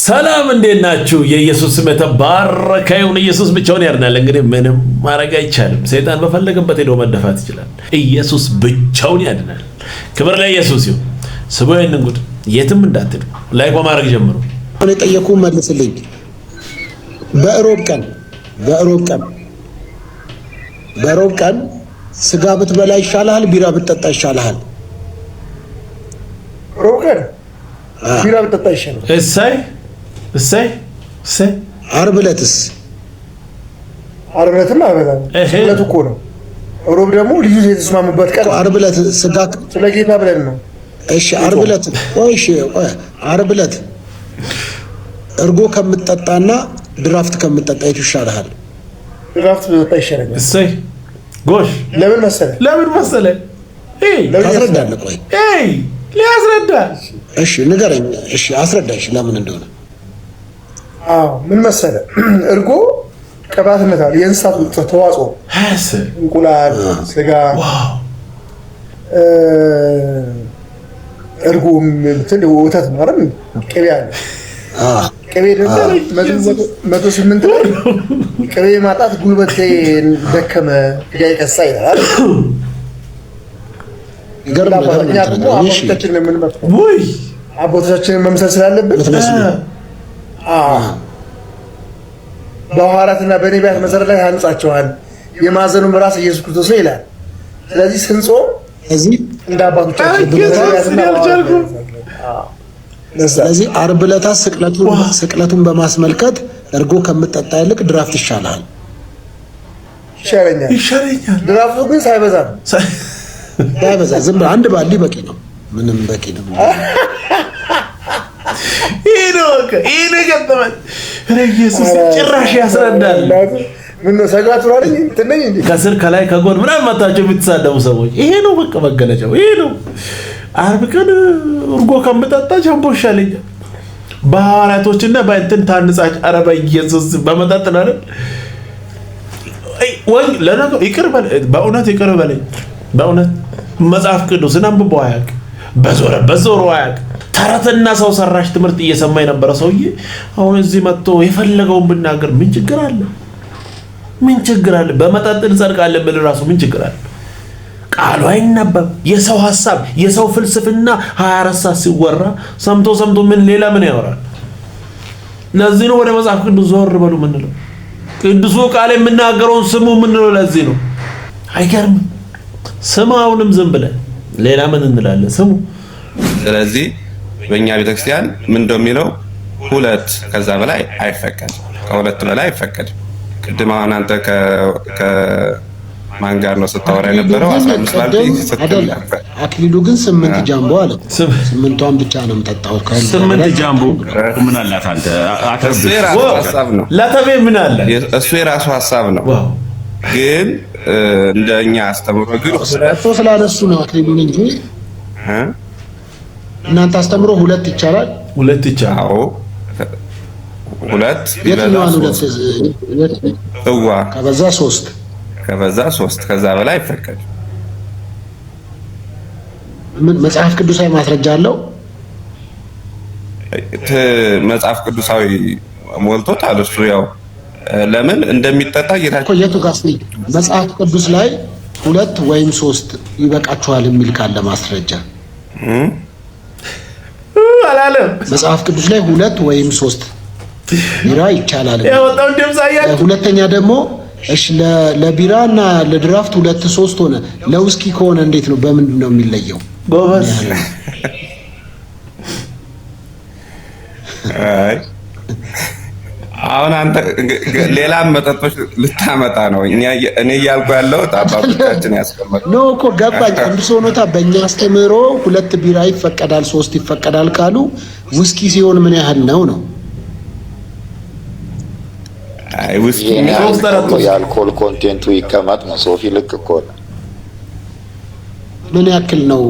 ሰላም እንዴት ናችሁ? የኢየሱስ ስም የተባረከ ይሁን። ኢየሱስ ብቻውን ያድናል። እንግዲህ ምንም ማድረግ አይቻልም። ሰይጣን በፈለገበት ሄዶ መደፋት ይችላል። ኢየሱስ ብቻውን ያድናል። ክብር ለኢየሱስ ይሁን። ስሙ ይህንን ጉድ የትም እንዳትሉ ላይክ በማድረግ ጀምሩ። እኔ ጠየቁ መልስልኝ። በሮብ ቀን ስጋ ብትበላ ይሻልሃል፣ ቢራ ብትጠጣ ይሻልሃል? ሮብ ቀን ቢራ ብትጠጣ ይሻላል። እሰይ ዓርብ ዕለትስ? ዓርብ ዕለትም አይበላም። ዕለቱ እኮ ነው። ሮብ ደግሞ ልዩ የተስማሙበት ቀን። ዓርብ ዕለት ስጋ ስለ ጌታ ብለን ነው። እሺ ዓርብ ዕለት ዓርብ ዕለት እርጎ ከምትጠጣና ድራፍት ከምትጠጣ የቱ ይሻልሃል? ድራፍት ብትጠጣ ይሻላል። እሰይ ጎሽ። ለምን መሰለህ? ታስረዳለህ? ቆይ ሊያስረዳ። እሺ ንገረኝ። እሺ አስረዳሽ ለምን እንደሆነ። ምን መሰለህ፣ እርጎ ቅባትነት አለ። የእንስሳት ተዋጽኦ፣ እንቁላል፣ ስጋ፣ እርጎ እንትን ወተት ነው አይደል? ቅቤ አለ። ቅቤ ደግሞ 108 ላይ ቅቤ ማጣት ጉልበቴ ደከመ ያ ይቀሳ ይላል። አባቶቻችንን መምሰል ስላለብን በሐዋርያትና በነቢያት መሰረት ላይ አንጻቸዋል፣ የማዕዘኑም ራስ ኢየሱስ ክርስቶስ ነው ይላል። ስለዚህ ስንጾም እንደ አባቶቻችን ስለዚህ ዓርብ ዕለት ስቅለቱን በማስመልከት እርጎ ከምትጠጣ ይልቅ ድራፍት ይሻላል። ይሻለኛል። ድራፍቱ ግን ሳይበዛ ዝም ብለህ አንድ ባሊ በቂ ነው። ምንም በቂ ነው። ይሄ ነው ገጠመን። ኢየሱስ ጭራሽ ያስረዳል። ምን ነው ሰጋቱ አይደል? እንትነኝ እንዴ ከስር ከላይ ከጎን ምናምን መታቸው የምትሳደቡ ሰዎች ይሄ ነው በቃ መገለጫው ይሄ ነው። ዓርብ ቀን እርጎ ከምጠጣ ጃምቦ ይሻለኛል። በሐዋርያቶችና በእንትን ታንጻች። ኧረ በኢየሱስ በመጠጥ ነው አይደል? ወይ ለነገሩ ይቅር በለኝ፣ በእውነት ይቅር በለኝ። በእውነት መጽሐፍ ቅዱስን አንብቦ አያውቅ፣ በዞረበት ዞሮ አያውቅ። ተረትና ሰው ሰራሽ ትምህርት እየሰማ የነበረ ሰውዬ አሁን እዚህ መጥቶ የፈለገውን ብናገር ምን ችግር አለ? ምን ችግር አለ? በመጠጥ እንጸድቃለን ብል ራሱ ምን ችግር አለ? ቃሉ አይነበብ። የሰው ሐሳብ የሰው ፍልስፍና 24 ሰዓት ሲወራ ሰምቶ ምን ሌላ ምን ያወራል? ለዚህ ነው ወደ መጽሐፍ ቅዱስ ዞር በሉ ምንለው። ቅዱሱ ቃል የምናገረውን ስሙ ምንለው ለዚህ ነው። አይገርምም? ስማውንም ዝም ብለን ሌላ ምን እንላለን? ስሙ። ስለዚህ በእኛ ቤተክርስቲያን ምን እንደሚለው ሁለት ከዛ በላይ አይፈቀድም፣ ከሁለት በላይ አይፈቀድም። ቅድም አሁን አንተ ከማን ጋር ነው ስታወራ የነበረው? 15 ባልዲ ስትል ነበር። አክሊሉ ግን 8 ጃምቦ አለ። 8ቷን ብቻ ነው የምጠጣው። 8 ጃምቦ ምን አላት አንተ? እሱ የራሱ ሐሳብ ነው። ለተቤ ምን አለ? እሱ የራሱ ሐሳብ ነው። ግን እንደኛ አስተምሮ ግን ስላነሱ ነው አክሊሉን እንጂ እናንተ አስተምሮ ሁለት ይቻላል። ሁለት ይቻላል። አዎ ሁለት የትኛዋን ሁለት? እዋ ከበዛ 3 ከዛ በላይ አይፈቀድም። ምን መጽሐፍ ቅዱሳዊ ማስረጃ አለው? መጽሐፍ ቅዱሳዊ ሞልቶታል። እሱ ያው ለምን እንደሚጠጣ ጌታችን የቱ ጋር መጽሐፍ ቅዱስ ላይ 2 ወይም 3 ይበቃችኋል የሚል ካለ ማስረጃ አላለም። መጽሐፍ ቅዱስ ላይ 2 ወይም 3 ቢራ ይቻላል። ያወጣው እንደምሳያ። ሁለተኛ ደግሞ እሺ ለቢራና ለድራፍት 2 3 ሆነ። ለውስኪ ከሆነ እንዴት ነው? በምንድን ነው የሚለየው? ጎበዝ። አሁን አንተ ሌላም መጠጦች ልታመጣ ነው። እኔ እያልኩ ያለው አባቶቻችን ያስቀመጡ ነው እኮ ገባኝ። ቅዱስ ሆኖታ በእኛ አስተምህሮ 2 ቢራ ይፈቀዳል 3 ይፈቀዳል ካሉ ውስኪ ሲሆን ምን ያህል ነው? አይ ውስኪ የአልኮል ኮንቴንቱ ይቀመጥ ነው። ሶፊ ልክ እኮ ነው። ምን ያክል ነው?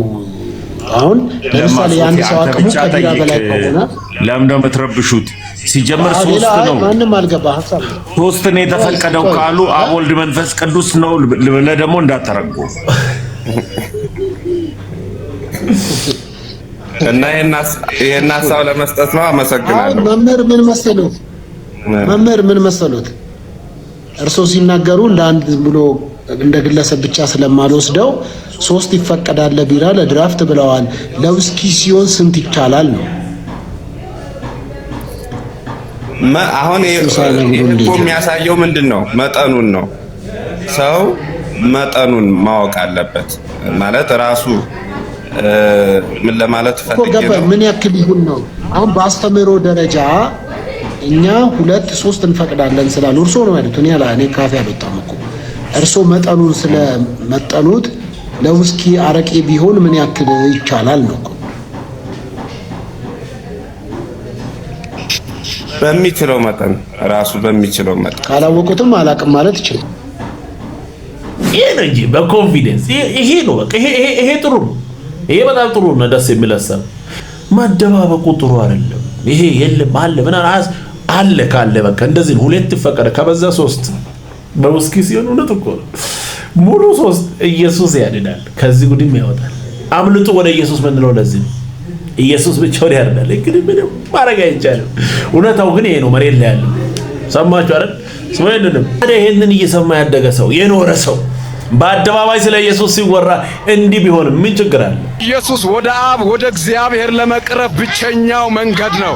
አሁን ለምሳሌ አንድ ሰው አቅሙ ከቢራ በላይ ከሆነ ለምን ነው የምትረብሹት? ሲጀመር 3 ነው። ማንም አልገባ ሐሳብ 3 ነው የተፈቀደው ካሉ አብ ወልድ መንፈስ ቅዱስ ነው ብለህ ደግሞ እንዳተረጉ እና ይሄን ሐሳብ ለመስጠት ነው። አመሰግናለሁ። መምህር ምን መሰሉት እርሶ ሲናገሩ እንደ አንድ ብሎ እንደ ግለሰብ ብቻ ስለማልወስደው 3 ይፈቀዳል ለቢራ ለድራፍት ብለዋል። ለውስኪ ሲሆን ስንት ይቻላል ነው? አሁን እኮ የሚያሳየው ምንድነው? መጠኑን ነው። ሰው መጠኑን ማወቅ አለበት ማለት ራሱ ምን ለማለት ፈልጌ ነው? ምን ያክል ይሁን ነው? አሁን በአስተምህሮ ደረጃ እኛ 2 3 እንፈቅዳለን ስላሉ እርሶ ነው ማለት እኔ ካፌ አልወጣም እኮ እርሶ መጠኑን ስለመጠኑት ለውስኪ አረቄ ቢሆን ምን ያክል ይቻላል ነው? በሚችለው መጠን ራሱ በሚችለው መጠን ካላወቁትም አላቅም ማለት ይችላል። ይሄ ነው እንጂ በኮንፊደንስ ይሄ ነው በቃ ይሄ ጥሩ ነው። ይሄ በጣም ጥሩ ነው። ደስ የሚለሰብ ማደባበቁ ጥሩ አይደለም። ይሄ የለም አለ ምናምን አለ ካለ በቃ እንደዚህ 2 ይፈቀደ ከበዛ 3 በውስኪ ሲሆን እውነት እኮ ሙሉ 3 ኢየሱስ ያድናል፣ ከዚህ ጉድም ያወጣል። አምልጡ ወደ ኢየሱስ ምንለው ለዚህ ነው። ኢየሱስ ብቻውን ያድናል። እንግዲህ ምንም ማድረግ አይቻልም። እውነታው ግን ይሄ ነው። መሬት ላይ ያለው ሰማችሁ አይደል? ስለዚህ ይሄንን እየሰማ ያደገ ሰው የኖረ ሰው በአደባባይ ስለ ኢየሱስ ሲወራ እንዲህ ቢሆን ምን ችግር አለ? ኢየሱስ ወደ አብ ወደ እግዚአብሔር ለመቅረብ ብቸኛው መንገድ ነው።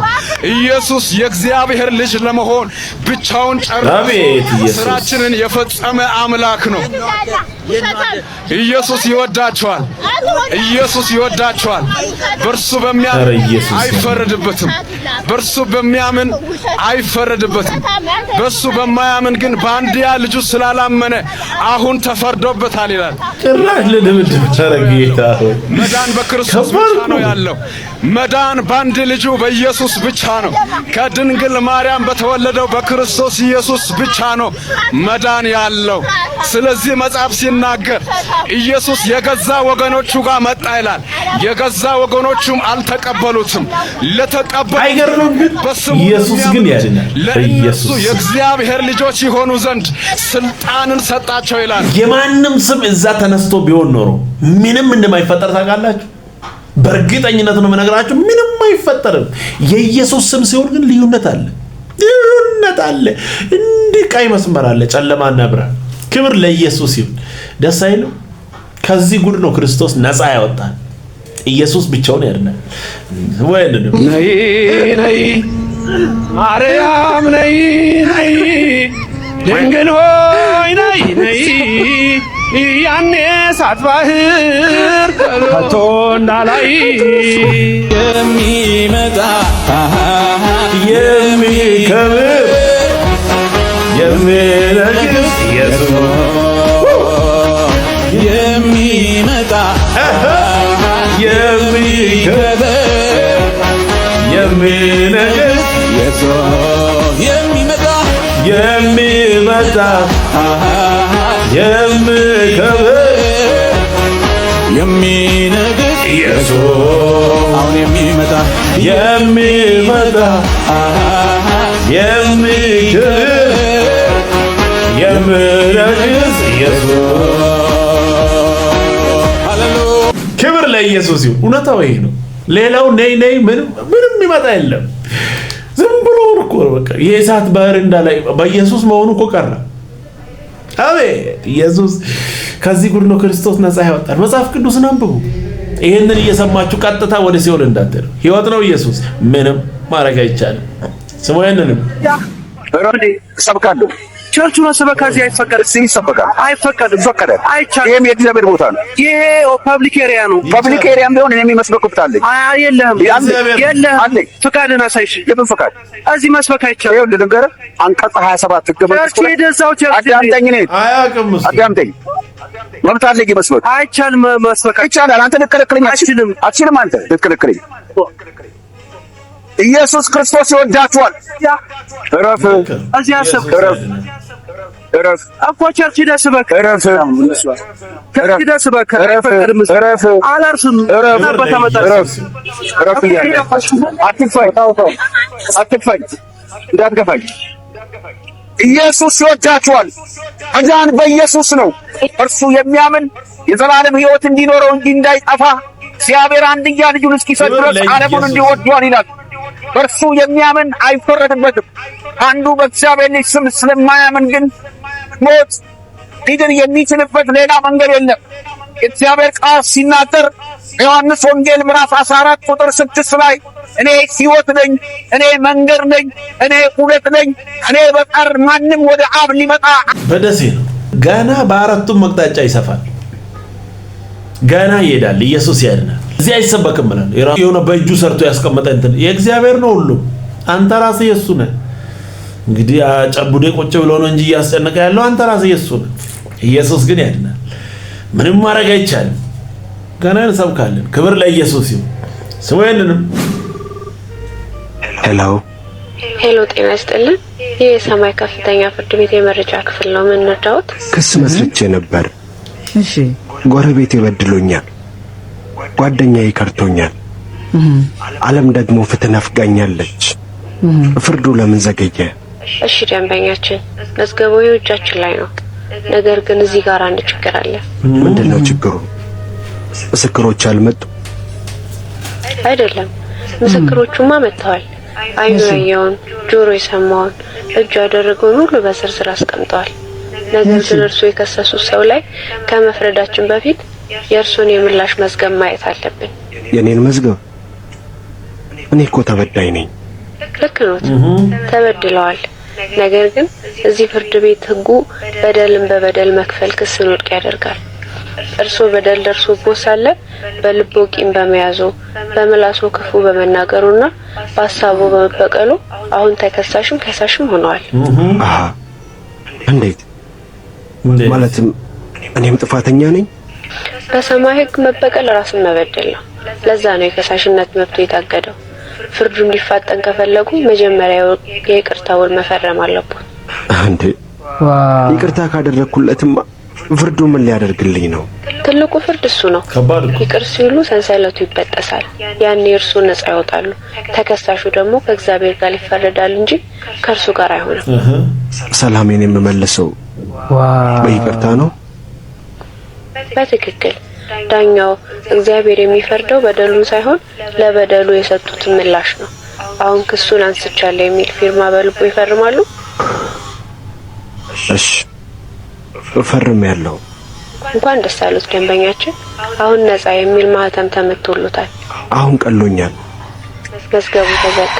ኢየሱስ የእግዚአብሔር ልጅ ለመሆን ብቻውን ጨርሶ ስራችንን የፈጸመ አምላክ ነው። ኢየሱስ ይወዳቸዋል። ኢየሱስ ይወዳቸዋል። በእርሱ በሚያምን አይፈረድበትም። በእርሱ በሚያምን አይፈረድበትም። በእሱ በማያምን ግን በአንድያ ልጁ ስላላመነ አሁን ተፈርዶበታል ይላል። ጭራሽ ለድብድብ ተረጋግታ መዳን በክርስቶስ ብቻ ነው ያለው። መዳን በአንድ ልጁ በኢየሱስ ብቻ ነው። ከድንግል ማርያም በተወለደው በክርስቶስ ኢየሱስ ብቻ ነው መዳን ያለው። ስለዚህ መጽሐፍ ሲናገር ኢየሱስ የገዛ ወገኖቹ ጋር መጣ ይላል። የገዛ ወገኖቹም አልተቀበሉትም። ለተቀበሉት በስሙ ኢየሱስ ግን ያድናል። ለእነሱ የእግዚአብሔር ልጆች ይሆኑ ዘንድ ስልጣንን ሰጣቸው ይላል። የማንም ስም እዛ ተነስቶ ቢሆን ኖሮ ምንም እንደማይፈጠር ታውቃላችሁ። በእርግጠኝነት ነው የምነግራችሁ፣ ምንም አይፈጠርም። የኢየሱስ ስም ሲሆን ግን ልዩነት አለ። እንዲህ ቀይ መስመር አለ፣ ጨለማና ብርሃን። ክብር ለኢየሱስ ይሁን። ደስ አይልም? ከዚህ ጉድ ነው ክርስቶስ ነፃ ያወጣል። ኢየሱስ ብቻውን ያድናል። ወይንም ነይ ማርያም ነይ ድንግል ሆይ ነይ ያኔ እሳት ባህር ከቶ እንዳላይ የሚመጣ የሚከብር የሚነግስ ኢየሱስ የሚመጣ የሚከብር የሚነግስ ኢየሱስ የሚመጣ የሚከብር የሚነግስ ኢየሱስ አሁን የሚመጣ የሚከብር የሚነግስ ኢየሱስ። ክብር ለኢየሱስ ይሁን። እውነታው ይሄ ነው። ሌላው ነይ ምንም ይመጣ የለም። ዝም ብሎ እኮ በቃ የእሳት ባህር እንዳላይ በኢየሱስ መሆኑ እኮ ቀረ። አቤት ኢየሱስ ከዚህ ጉድ ነው ክርስቶስ ነፃ ያወጣል። መጽሐፍ ቅዱስን አንብቡ። ይሄንን እየሰማችሁ ቀጥታ ወደ ሲኦል እንዳትሄዱ። ሕይወት ነው ኢየሱስ። ምንም ማድረግ አይቻልም። ስሙ ይሄንንም ሰብካለሁ። ቸርቹ ነው ሰበካ እዚህ አይፈቀድም። እዚህ ይሰበካል። አይፈቀድም። ይፈቀዳል። አይቻልም። ይሄም የእግዚአብሔር ቦታ ነው። ይሄ ፐብሊክ ኤሪያ ነው። ፐብሊክ ኤሪያም ቢሆን እኔ የሚመስበክ ብታለኝ የለህም። የለህም አለኝ። ፍቃድን አሳይሽ። የምን ፍቃድ? እዚህ መስበክ አይቻልም። ይኸውልህ ልንገርህ፣ አንቀጽ 27 ህገ መንግስቱ ላይ አዳምጠኝ። እኔ አዳምጠኝ። መብት አለኝ መስበክ። አይቻልም። መስበክ ይቻላል። አንተ ልትከለክለኝ አትችልም። አንተ ልትከለክለኝ ኢየሱስ ክርስቶስ ይወዳችኋል። እረፍ። እዚህ አሰብክ። እረፍ እኮ ቸርች ሂደህ ስበክ። እረፍ። ሂደህ ስበክ። እረፍ። አላርፍም። እረፍ። አትግፋኝ፣ እንዳትገፋኝ። ኢየሱስ ይወዳችኋል። መዳን በኢየሱስ ነው። እርሱ የሚያምን የዘላለም ሕይወት እንዲኖረው እንጂ እንዳይጠፋ እግዚአብሔር አንድያ ልጁን እስኪሰጥ ድረስ ዓለሙን እንዲወዷል ይላል። በእርሱ የሚያምን አይፈረድበትም። አንዱ በእግዚአብሔር ልጅ ስም ስለማያምን ግን ሞት ሊድን የሚችልበት ሌላ መንገድ የለም። የእግዚአብሔር ቃል ሲናገር ዮሐንስ ወንጌል ምዕራፍ 14 ቁጥር 6 ላይ እኔ ሕይወት ነኝ፣ እኔ መንገድ ነኝ፣ እኔ እውነት ነኝ፣ እኔ በቀር ማንም ወደ አብ ሊመጣ በደሴ ነው። ገና በአራቱም መቅጣጫ ይሰፋል። ገና ይሄዳል። ኢየሱስ ያድናል። እዚህ አይሰበክም ማለት ነው። የሆነ በእጁ ሰርቶ ያስቀመጠ እንትን የእግዚአብሔር ነው ሁሉ። አንተ ራስህ የሱ ነህ። እንግዲህ አጨቡዴ ቁጭ ብሎ ነው እንጂ እያስጨነቀ ያለው አንተ ራስህ የሱ ነህ። ኢየሱስ ግን ያድናል። ምንም ማድረግ አይቻልም። ገና እንሰብካለን። ክብር ለኢየሱስ ይሁን። ስሙ የለንም። ሄሎ፣ ጤና ይስጥልን። ይህ የሰማይ ከፍተኛ ፍርድ ቤት የመረጃ ክፍል ነው። ምን እንርዳዎት? ክስ መስርቼ ነበር። እሺ። ጎረቤቴ በድሎኛል፣ ጓደኛዬ ከርቶኛል፣ ዓለም ደግሞ ፍትህ ነፍጋኛለች። ፍርዱ ለምን ዘገየ? እሺ ደንበኛችን፣ መዝገቡ እጃችን ላይ ነው። ነገር ግን እዚህ ጋር አንድ ችግር አለ። ምንድነው ችግሩ? ምስክሮች አልመጡ? አይደለም፣ ምስክሮቹማ መጥተዋል። አይኑ ያየውን፣ ጆሮ የሰማውን፣ እጁ ያደረገውን ሁሉ በዝርዝር አስቀምጠዋል። ነገር ግን እርሱ የከሰሱት ሰው ላይ ከመፍረዳችን በፊት የእርሱን የምላሽ መዝገብ ማየት አለብን። የኔን መዝገብ? እኔ እኮ ተበዳይ ነኝ። ልክ ኖት፣ ተበድለዋል። ነገር ግን እዚህ ፍርድ ቤት ሕጉ በደልን በበደል መክፈል ክስን ውድቅ ያደርጋል። እርሱ በደል ደርሶብዎት ሳለ በልቦ ቂም በመያዙ በምላሱ ክፉ በመናገሩና በሐሳቡ በመበቀሉ አሁን ተከሳሽም ከሳሽም ሆነዋል። እንዴት? ማለትም እኔም ጥፋተኛ ነኝ? በሰማይ ሕግ መበቀል ራስን መበደል ነው። ለዛ ነው የከሳሽነት መብቱ የታገደው። ፍርዱ እንዲፋጠን ከፈለጉ መጀመሪያ የይቅርታ ውል መፈረም አለብዎት። እንዴ ይቅርታ ካደረኩለትማ ፍርዱ ምን ሊያደርግልኝ ነው? ትልቁ ፍርድ እሱ ነው። ይቅር ሲሉ ሰንሰለቱ ይበጠሳል። ያኔ እርሱ ነፃ ይወጣሉ። ተከሳሹ ደግሞ ከእግዚአብሔር ጋር ይፈረዳል እንጂ ከእርሱ ጋር አይሆንም። ሰላሜን የምመልሰው በይቅርታ ነው? በትክክል። ዳኛው እግዚአብሔር የሚፈርደው በደሉን ሳይሆን ለበደሉ የሰጡትን ምላሽ ነው። አሁን ክሱን አንስቻለሁ የሚል ፊርማ በልቦ ይፈርማሉ? እሺ እፈርማለሁ። እንኳን ደስ አሉት ደንበኛችን። አሁን ነፃ የሚል ማህተም ተመቶሎታል። አሁን ቀሎኛል። መዝገቡ ተዘጋ።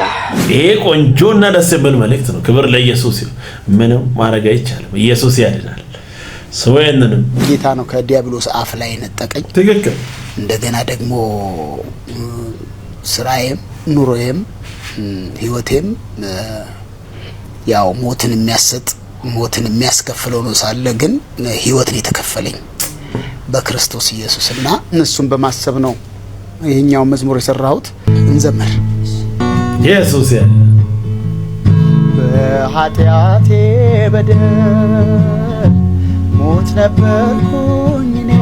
ይሄ ቆንጆና ደስ የሚል መልእክት ነው። ክብር ለኢየሱስ ይሁን። ምንም ማድረግ አይቻልም። ኢየሱስ ያድናል። ሰውየንንም ጌታ ነው ከዲያብሎስ አፍ ላይ ነጠቀኝ። ትክክል። እንደገና ደግሞ ስራዬም ኑሮዬም ህይወቴም ያው ሞትን የሚያሰጥ ሞትን የሚያስከፍለው ነው ሳለ ግን ህይወትን የተከፈለኝ በክርስቶስ ኢየሱስና እነሱን በማሰብ ነው ይሄኛው መዝሙር የሰራሁት። እንዘምር። ኢየሱስ ያ በኃጢአቴ በደል ሞት ነበርኩኝ እኔ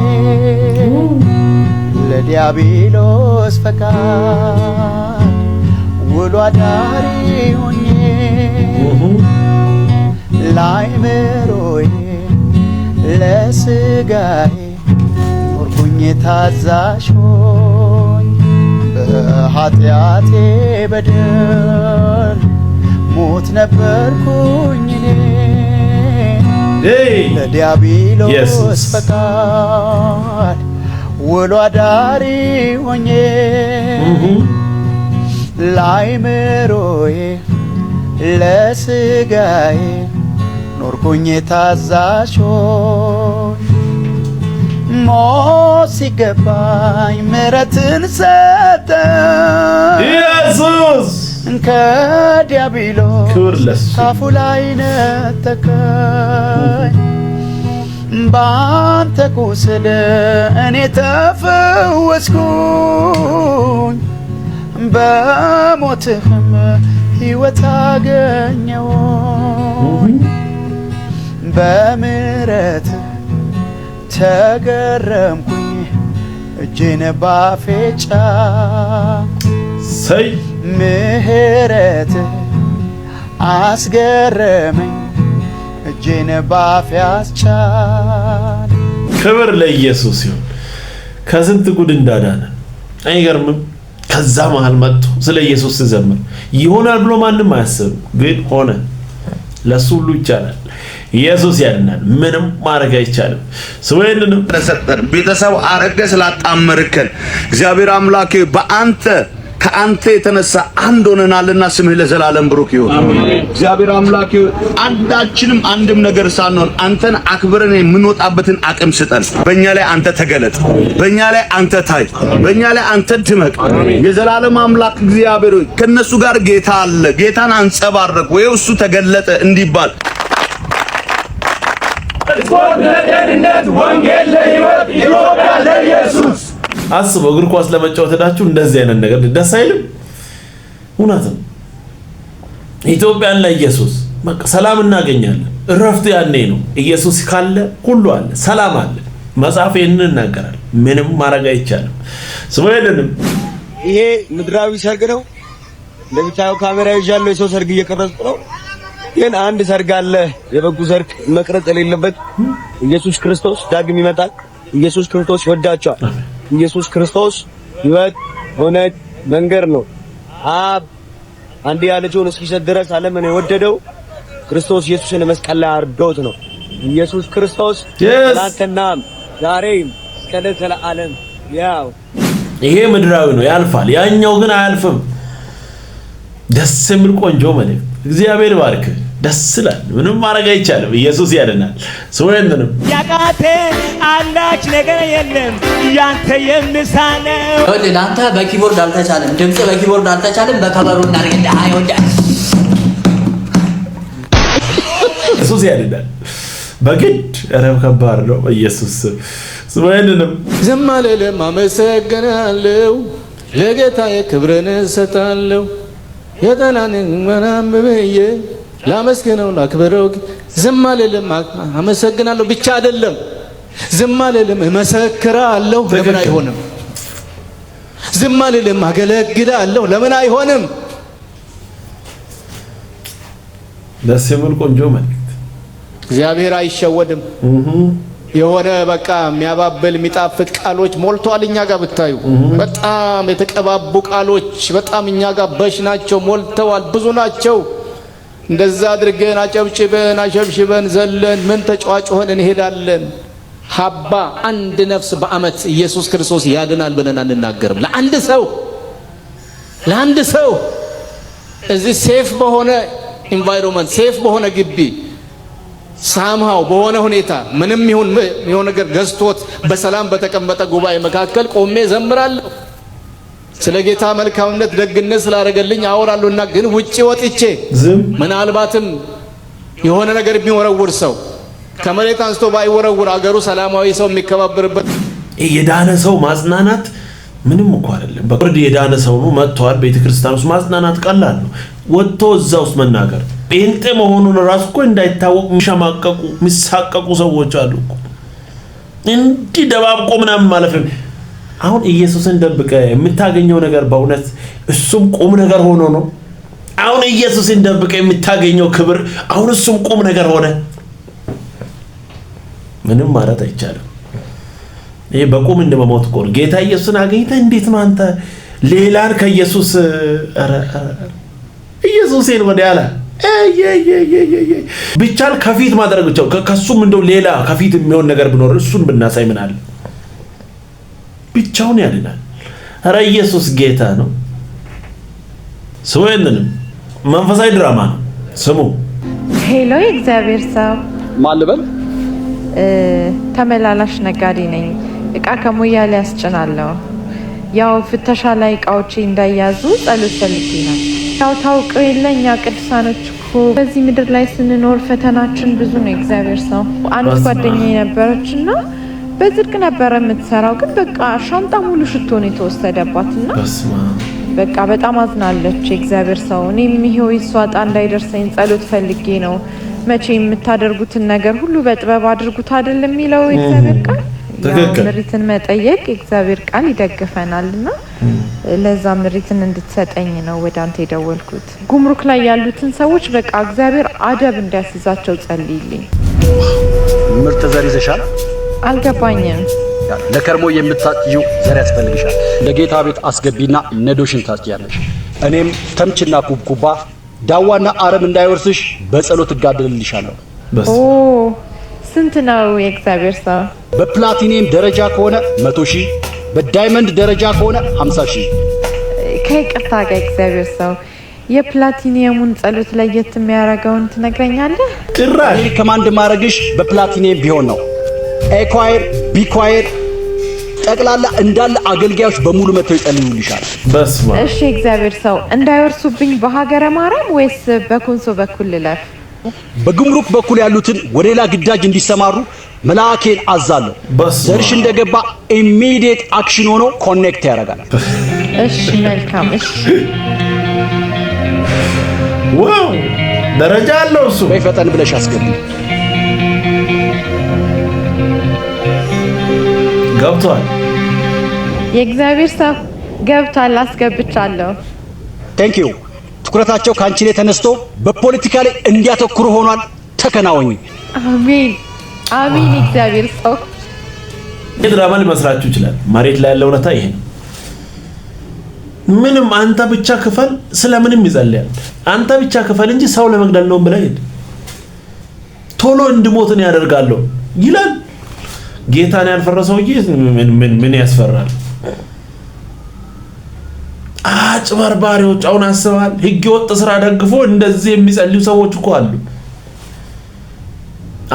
ለዲያብሎስ ፈቃድ ውሎ አዳሪ ሆኜ ላይምሮዬ ለስጋዬ ኖርኩኝ ታዛዥ ሆኝ በኃጢአቴ በደል ሞት ነበርኩኝ እኔ ለዲያብሎስ ፈቃድ ውሎ አዳሪ ሆኜ ላይምሮዬ ለስጋዬ ኖርኩኝ ታዛዥ ሆኝ ሞት ሲገባኝ ምሕረትን ሰጠኝ ኢየሱስ ከዲያብሎስ ካፉ ላይ ነጠቀኝ። ባንተ ቁስል እኔ ተፈወስኩኝ በሞትህም ሕይወት አገኘሁኝ በምሕረትህ ተገረምኩኝ እጄን ባፌ ጫንኩ ምሕረትህ አስገረመኝ እጄን ባፌ አስጫንኩ። ክብር ለኢየሱስ ይሁን። ከስንት ጉድ እንዳዳነን አይገርምም? ከዛ መሃል መጥቶ ስለ ኢየሱስ ሲዘምር ይሆናል ብሎ ማንም አያስብም፣ ግን ሆነ። ለሱ ሁሉ ይቻላል። ኢየሱስ ያድናል። ምንም ማድረግ አይቻልም። ስለዚህ ተሰጠን ቤተሰብ አረገ ስላጣመርከን እግዚአብሔር አምላክ ከአንተ የተነሳ አንድ ሆነናልና ስምህ ለዘላለም ብሩክ ይሁን። እግዚአብሔር አምላክ አንዳችንም አንድም ነገር ሳንሆን አንተን አክብረን የምንወጣበትን አቅም ስጠን። በእኛ ላይ አንተ ተገለጥ፣ በእኛ ላይ አንተ ታይ፣ በእኛ ላይ አንተ ድመቅ። የዘላለም አምላክ እግዚአብሔር ሆይ ከነሱ ጋር ጌታ አለ፣ ጌታን አንጸባረቅ ወይ እሱ ተገለጠ እንዲባል ወንጌል ለሕይወት ኢትዮጵያ ለኢየሱስ አስበው። እግር ኳስ ለመጫወት ሄዳችሁ እንደዚህ አይነት ነገር ደስ አይልም? እውነትም ኢትዮጵያን ለኢየሱስ በቃ ሰላም እናገኛለን። እረፍት ያኔ ነው። ኢየሱስ ካለ ሁሉ አለ፣ ሰላም አለ። መጽሐፍ ይህንን ይናገራል። ምንም ማድረግ አይቻልም። ስለዚህ ይሄ ምድራዊ ሰርግ ነው። እንደምታየው ካሜራ ይዣለሁ፣ የሰው ሰርግ እየቀረጽኩ ነው። ግን አንድ ሰርግ አለ፣ የበጉ ሰርግ መቅረጽ የሌለበት። ኢየሱስ ክርስቶስ ዳግም ይመጣል። ኢየሱስ ክርስቶስ ይወዳቸዋል። ኢየሱስ ክርስቶስ ሕይወት፣ እውነት፣ መንገድ ነው። አብ አንድያ ልጁን እስኪሰጥ ድረስ ዓለምን የወደደው ክርስቶስ ኢየሱስን መስቀል ላይ አርዶት ነው። ኢየሱስ ክርስቶስ ትናንትናም ዛሬም እስከ ለዘላለም ያው። ይሄ ምድራዊ ነው፣ ያልፋል። ያኛው ግን አያልፍም። ደስ የሚል ቆንጆ መልእክት። እግዚአብሔር ባርክ። ደስ ይላል። ምንም ማድረግ አይቻልም። ኢየሱስ ያድናል። ስለዚህ ያቃተ አንዳች ነገር የለም ያንተ የምሳነው። ለአንተ በኪቦርድ አልተቻለም፣ ድምጽ በኪቦርድ አልተቻለም። በከበሮ እናርግልህ። አይወዳ ኢየሱስ ያድናል። በግድ ረብ ከባድ ነው። ኢየሱስ ስለዚህ ዝም አልልም፣ አመሰግናለሁ፣ ለጌታዬ ክብርን እሰጣለሁ። የጠላንን ምናምን ብዬ ላመስግነው ላክብረው። ዝም አልልም፣ አመሰግናለሁ ብቻ አይደለም፣ ዝም አልልም፣ እመሰክራለሁ። ለምን አይሆንም? ዝም አልልም፣ አገለግላለሁ። ለምን አይሆንም? ደስ የሚል ቆንጆ መልእክት። እግዚአብሔር አይሸወድም። የሆነ በቃ የሚያባብል የሚጣፍጥ ቃሎች ሞልቷል። እኛ ጋር ብታዩ በጣም የተቀባቡ ቃሎች በጣም እኛ ጋር በሽ ናቸው፣ ሞልተዋል፣ ብዙ ናቸው። እንደዛ አድርገን አጨብጭበን አሸብሽበን ዘለን ምን ተጫዋጭሆን እንሄዳለን። ሀባ አንድ ነፍስ በአመት ኢየሱስ ክርስቶስ ያድናል ብለን አንናገርም። ለአንድ ሰው እዚህ ሴፍ በሆነ ኢንቫይሮንመንት ሴፍ በሆነ ግቢ ሳምሃው በሆነ ሁኔታ ምንም ይሁን የሆነ ነገር ገዝቶት በሰላም በተቀመጠ ጉባኤ መካከል ቆሜ ዘምራለሁ። ስለ ጌታ መልካምነት ደግነት ስላደረገልኝ አወራለሁና ግን ውጪ ወጥቼ ምናልባትም የሆነ ነገር የሚወረውር ሰው ከመሬት አንስቶ ባይወረውር አገሩ ሰላማዊ ሰው የሚከባበርበት የዳነ ሰው ማጽናናት ምንም እኮ አይደለም። በቁርድ የዳነ ሰው ነው መጥቷል። ቤተክርስቲያን ውስጥ ማጽናናት ቀላል ነው። ወጥቶ እዛ ውስጥ መናገር ጴንጤ መሆኑን ራሱ እኮ እንዳይታወቅ የሚሸማቀቁ የሚሳቀቁ ሰዎች አሉ እኮ እንዲህ ደባብቆ ምናምን ማለት ነው። አሁን ኢየሱስን ደብቀ የምታገኘው ነገር በእውነት እሱም ቁም ነገር ሆኖ ነው። አሁን ኢየሱስን ደብቀ የምታገኘው ክብር አሁን እሱም ቁም ነገር ሆነ። ምንም ማለት አይቻልም። ይሄ በቁም እንደመሞት እኮ ጌታ ኢየሱስን አገኝተህ እንዴት ነው አንተ ሌላን ከኢየሱስ ኢየሱስን ወዲያላ ብቻል ከፊት ማድረግ ብቻው ከሱም እንደው ሌላ ከፊት የሚሆን ነገር ቢኖር እሱን ብናሳይ ምን አለ? ብቻውን ያድናል። ኧረ ኢየሱስ ጌታ ነው። ስለዚህ መንፈሳዊ ድራማ ነው ስሙ። ሄሎ እግዚአብሔር ሰው ማን ልበል? ተመላላሽ ነጋዴ ነኝ። እቃ ከሞያሌ ያስጭናለሁ። ያው ፍተሻ ላይ እቃዎቼ እንዳያዙ ጸሎት ፈልጌ ነው። ያው ታውቀው የለኛ ቅዱሳኖች እኮ በዚህ ምድር ላይ ስንኖር ፈተናችን ብዙ ነው። እግዚአብሔር ሰው አንድ ጓደኛዬ ነበረችና በጽድቅ ነበረ የምትሰራው፣ ግን በቃ ሻንጣ ሙሉ ሽቶ ነው የተወሰደባትና በቃ በጣም አዝናለች። እግዚአብሔር ሰው እኔም ይሄው እሷ ዕጣ እንዳይደርሰኝ ጸሎት ፈልጌ ነው። መቼ የምታደርጉትን ነገር ሁሉ በጥበብ አድርጉት አይደል የሚለው እግዚአብሔር ቃል። ምሪትን መጠየቅ እግዚአብሔር ቃል ይደግፈናልና ለዛ ምሪትን እንድትሰጠኝ ነው ወደ አንተ የደወልኩት። ጉምሩክ ላይ ያሉትን ሰዎች በቃ እግዚአብሔር አደብ እንዲያስይዛቸው ጸልይልኝ። ምርጥ ዘር ይዘሻል? አልገባኝም። ነው። ለከርሞ የምታጭጂው ዘር ያስፈልግሻል። ለጌታ ቤት አስገቢና ነዶሽን ታጭያለሽ። እኔም ተምችና ኩብኩባ ዳዋና አረም እንዳይወርስሽ በጸሎት እጋደልልሻለሁ። ኦ ስንት ነው የእግዚአብሔር ሰው? በፕላቲኒየም ደረጃ ከሆነ 100,000፣ በዳይመንድ ደረጃ ከሆነ 50,000። ከይቅርታ ጋር እግዚአብሔር ሰው የፕላቲኒየሙን ጸሎት ለየት የሚያደርገውን ትነግረኛለህ? ጭራሽ ከማንድ ማድረግሽ በፕላቲኒየም ቢሆን ነው። ኤኳየር ቢኳየር ጠቅላላ እንዳለ አገልጋዮች በሙሉ መተው ይጸልዩልሻል። በስመ አብ። እሺ እግዚአብሔር ሰው እንዳይወርሱብኝ በሀገረ ማርያም ወይስ በኮንሶ በኩል ልለፍ? በግምሩክ በኩል ያሉትን ወደ ሌላ ግዳጅ እንዲሰማሩ መልአኬን አዛለሁ። ዘርሽ እንደገባ ኢሚዲየት አክሽን ሆኖ ኮኔክት ያደርጋል። እሺ መልካም። እሺ ዋው ደረጃ አለው እሱ። በፈጠን ብለሽ አስገቢ። ገብቷል። የእግዚአብሔር ሰው ገብቷል። አስገብቻለሁ። ቴንክ ዩ። ትኩረታቸው ካንቺ ላይ ተነስቶ በፖለቲካ ላይ እንዲያተኩሩ ሆኗል። ተከናወኝ። አሜን አሜን። የእግዚአብሔር ሰው ድራማ ሊመስላችሁ ይችላል። መሬት ላይ ያለው እውነታ ይሄ ነው። ምንም አንተ ብቻ ክፈል፣ ስለምንም ይጸልያል። አንተ ብቻ ክፈል እንጂ ሰው ለመግደል ነው ብለህ ሄድ፣ ቶሎ እንድሞትን ያደርጋለሁ ይላል። ጌታን ያልፈረሰው ምን ያስፈራል? አጭበርባሪዎች አሁን አስበዋል። ህገ ወጥ ስራ ደግፎ እንደዚህ የሚጸልዩ ሰዎች እኮ አሉ።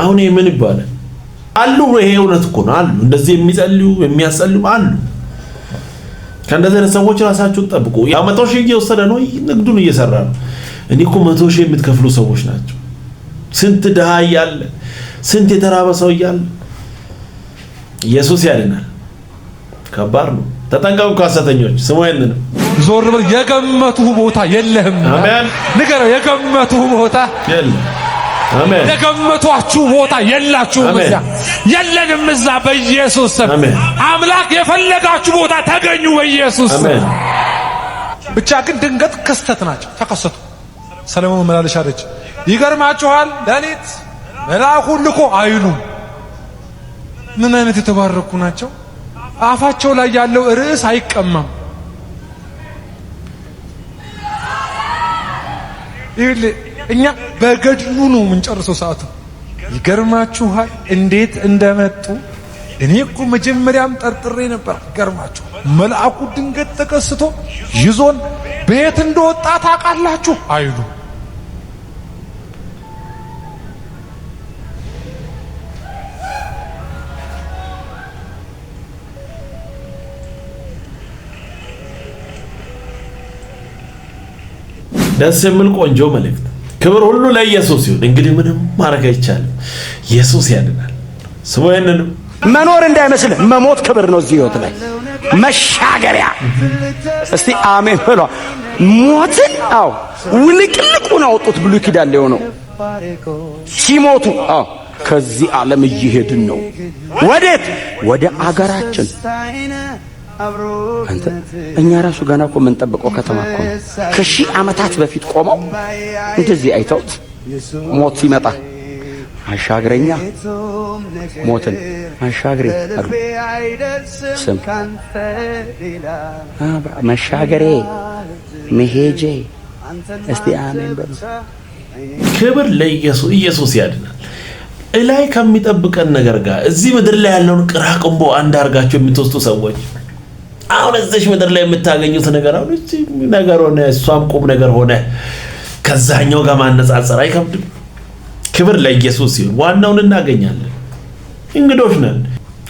አሁን ይሄ ምን ይባላል? አሉ። ይሄ እውነት እኮ ነው። አሉ እንደዚህ የሚጸልዩ የሚያጸልዩ አሉ። ከእንደዚህ አይነት ሰዎች ራሳችሁን ጠብቁ። ያ 100,000 እየወሰደ ነው፣ ንግዱን እየሰራ ነው። እኔ እኮ 100,000 የምትከፍሉ ሰዎች ናቸው። ስንት ድሃ እያለ ስንት የተራበ ሰው እያለ ኢየሱስ ያድናል። ከባድ ነው። ተጠንቀቁ ከሐሰተኞች። ስሙ ይሄንን ዞር በል። የገመቱህ ቦታ የለህም። አሜን። ንገረው፣ የገመቱህ ቦታ የለም። አሜን። የገመቷችሁ ቦታ የላችሁም። እዚያ የለንም። እዛ በኢየሱስ ስም አምላክ የፈለጋችሁ ቦታ ተገኙ በኢየሱስ ስም። ብቻ ግን ድንገት ክስተት ናቸው ተከሰቱ። ሰለሞን መላለሻ አለች። ይገርማችኋል፣ ሌሊት መልአኩን ልኮ አይሉም። ምን አይነት የተባረኩ ናቸው! አፋቸው ላይ ያለው ርዕስ አይቀማም። እኛ በገድሉ ነው የምንጨርሰው ሰዓቱ። ይገርማችኋል እንዴት እንደመጡ። እኔ እኮ መጀመሪያም ጠርጥሬ ነበር። ይገርማችሁ መልአኩ ድንገት ተከስቶ ይዞን ቤት እንደወጣ ታውቃላችሁ አይሉ። ደስ የሚል ቆንጆ መልእክት። ክብር ሁሉ ለኢየሱስ ይሁን። እንግዲህ ምንም ማድረግ አይቻልም። ኢየሱስ ያድናል። ስሙ ይሄንን መኖር እንዳይመስል መሞት ክብር ነው። እዚህ ህይወት ላይ መሻገሪያ። እስቲ አሜን ብሎ ሞትን ውልቅልቁን አወጡት። ብሉይ ኪዳን ላይ ሆነው ሲሞቱ ከዚህ ዓለም እየሄድን ነው። ወዴት? ወደ አገራችን። አንተ እኛ ራሱ ገና እኮ የምንጠብቀው ከተማ እኮ ነው። ከሺህ ዓመታት በፊት ቆመው እንደዚህ አይተውት ሞት ሲመጣ አሻግረኛ ሞትን አሻግሬ አሉ። ስም መሻገሬ መሄጄ። እስቲ አሜን በሉ። ክብር ለኢየሱስ። ኢየሱስ ያድናል። እላይ ከሚጠብቀን ነገር ጋር እዚህ ምድር ላይ ያለውን ቅራቅንቦ አንድ አድርጋችሁ የምትወስዱ ሰዎች አሁን እዚህ ምድር ላይ የምታገኙት ነገር አሁን እዚህ ነገር ሆነ፣ እሷም ቁም ነገር ሆነ፣ ከዛኛው ጋር ማነጻጸር አይከብድም። ክብር ለኢየሱስ ይሁን። ዋናውን እናገኛለን። እንግዶች ነን።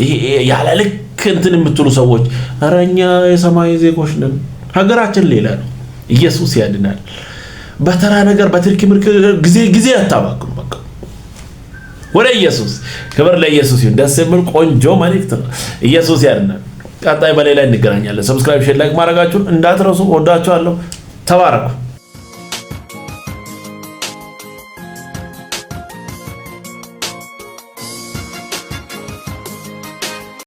ይሄ ያለ ልክ እንትን የምትሉ ሰዎች አረኛ የሰማይ ዜጎች ነን። ሀገራችን ሌላ ነው። ኢየሱስ ያድናል። በተራ ነገር በትርኪ ምርክ ጊዜ አታባክኑ። በቃ ወደ ኢየሱስ። ክብር ለኢየሱስ ይሁን። ደስ የሚል ቆንጆ መልእክት ነው። ኢየሱስ ያድናል። ቀጣይ በሌላ እንገናኛለን። ሰብስክራይብ፣ ሼር፣ ላይክ ማድረጋችሁን እንዳትረሱ። ወዳችኋለሁ። ተባረኩ።